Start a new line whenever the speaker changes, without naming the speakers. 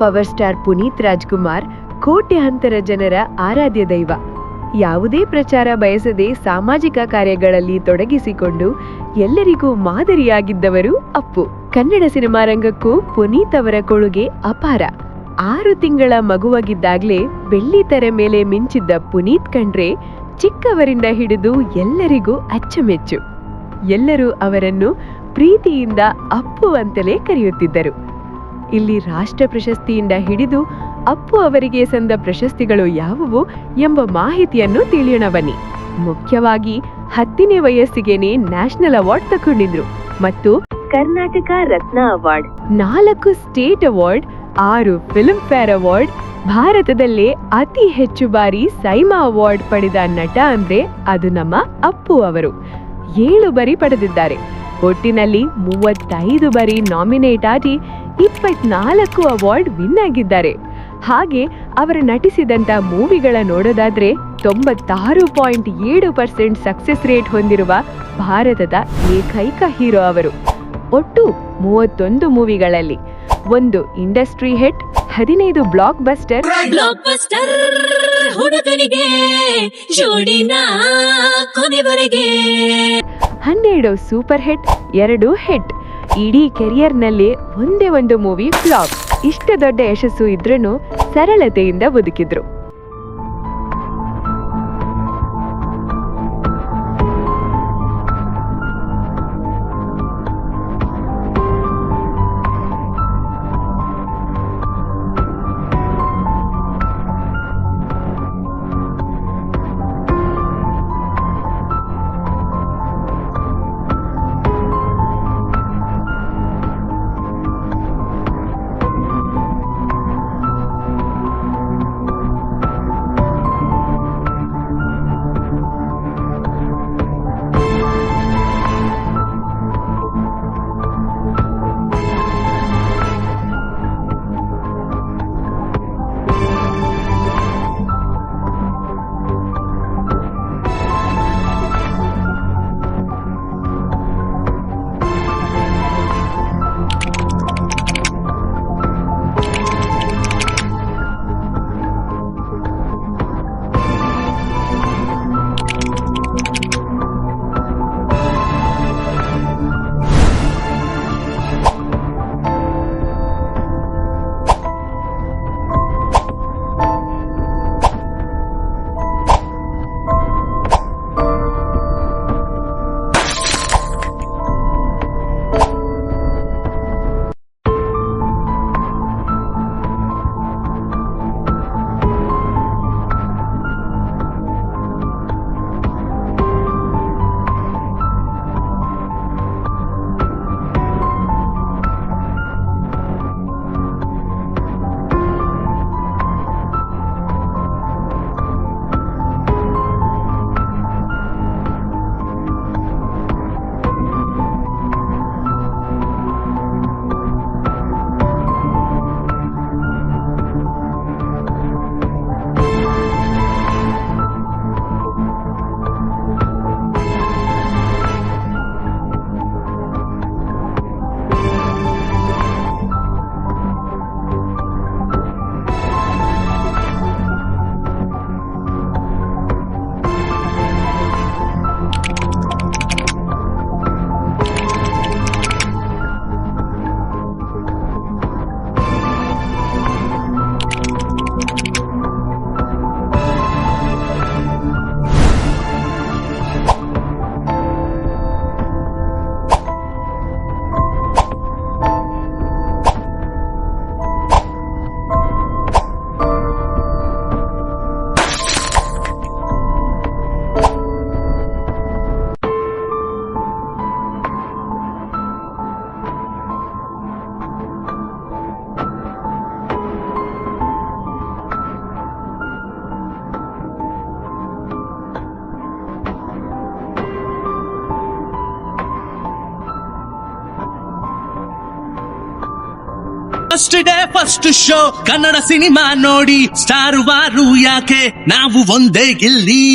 Power star Puneeth Rajkumar ಕೋಟ್ಯಾಂತರ ಜನರ ಆರಾಧ್ಯ ದೈವ. ಯಾವುದೇ ಪ್ರಚಾರ ಬಯಸದೆ ಸಾಮಾಜಿಕ ಕಾರ್ಯಗಳಲ್ಲಿ ತೊಡಗಿಸಿಕೊಂಡು ಎಲ್ಲರಿಗೂ ಮಾದರಿಯಾಗಿದ್ದವರು ಅಪ್ಪು. ಕನ್ನಡ ಸಿನಿಮಾ ರಂಗಕ್ಕೂ ಪುನೀತ್ ಅವರ ಕೊಡುಗೆ ಅಪಾರ. 6 ತಿಂಗಳ ಮಗುವಾಗಿದ್ದಾಗಲೇ ಬೆಳ್ಳಿ ತೆರೆ ಮೇಲೆ ಮಿಂಚಿದ್ದ ಪುನೀತ್ ಕಂಡ್ರೆ ಚಿಕ್ಕವರಿಂದ ಹಿಡಿದು ಎಲ್ಲರಿಗೂ ಅಚ್ಚುಮೆಚ್ಚು. ಎಲ್ಲರೂ ಅವರನ್ನು ಪ್ರೀತಿಯಿಂದ ಅಪ್ಪು ಅಂತಲೇ ಕರೆಯುತ್ತಿದ್ದರು. ಇಲ್ಲಿ ರಾಷ್ಟ್ರ ಪ್ರಶಸ್ತಿಯಿಂದ ಹಿಡಿದು ಅಪ್ಪು ಅವರಿಗೆ ಸಂದ ಪ್ರಶಸ್ತಿಗಳು ಯಾವುವು ಎಂಬ ಮಾಹಿತಿಯನ್ನು ತಿಳಿಯೋಣ ಬನ್ನಿ. ಮುಖ್ಯವಾಗಿ 10ನೇ ವಯಸ್ಸಿಗೆನೆ ನ್ಯಾಷನಲ್ ಅವಾರ್ಡ್ ತಗೊಂಡಿದ್ರು ಮತ್ತು Karnataka Ratna award, 4 state award, 6 Filmfare award, ಭಾರತದಲ್ಲೇ ಅತಿ ಹೆಚ್ಚು ಬಾರಿ ಸೈಮಾ ಅವಾರ್ಡ್ ಪಡೆದ ನಟ ಅಂದ್ರೆ ಅದು ನಮ್ಮ ಅಪ್ಪು ಅವರು. 7 ಬಾರಿ ಪಡೆದಿದ್ದಾರೆ. ಒಟ್ಟಿನಲ್ಲಿ 35 ಬಾರಿ ನಾಮಿನೇಟ್ ಆಗಿ 24 ಅವಾರ್ಡ್ ವಿನ್ ಆಗಿದ್ದಾರೆ. ಹಾಗೆ ಅವರು ನಟಿಸಿದಂತ ಮೂವಿಗಳ ನೋಡೋದಾದ್ರೆ 96.7% ಸಕ್ಸೆಸ್ ರೇಟ್ ಹೊಂದಿರುವ ಭಾರತದ ಏಕೈಕ ಹೀರೋ ಅವರು. ಒಟ್ಟು 31 ಮೂವಿಗಳಲ್ಲಿ 1 ಇಂಡಸ್ಟ್ರಿ ಹಿಟ್, 15 ಬ್ಲಾಕ್ ಬಸ್ಟರ್, ಹುಡುಗನಿಗೆ ಜೋಡಿನ ಕೊನೆವರೆಗೆ 12 ಸೂಪರ್ ಹಿಟ್, 2 ಹಿಟ್. ಇಡೀ ಕೆರಿಯರ್ನಲ್ಲಿ ಒಂದೇ ಒಂದು ಮೂವಿ ಫ್ಲಾಪ್. ಇಷ್ಟು ದೊಡ್ಡ ಯಶಸ್ಸು ಇದ್ರೂ ಸರಳತೆಯಿಂದ ಬದುಕಿದ್ರು.
First day first show Kannada cinema ನೋಡಿ ಸ್ಟಾರ್ ವಾರು ಯಾಕೆ ನಾವು ಒಂದೇ ಗಿಲ್ಲಿ.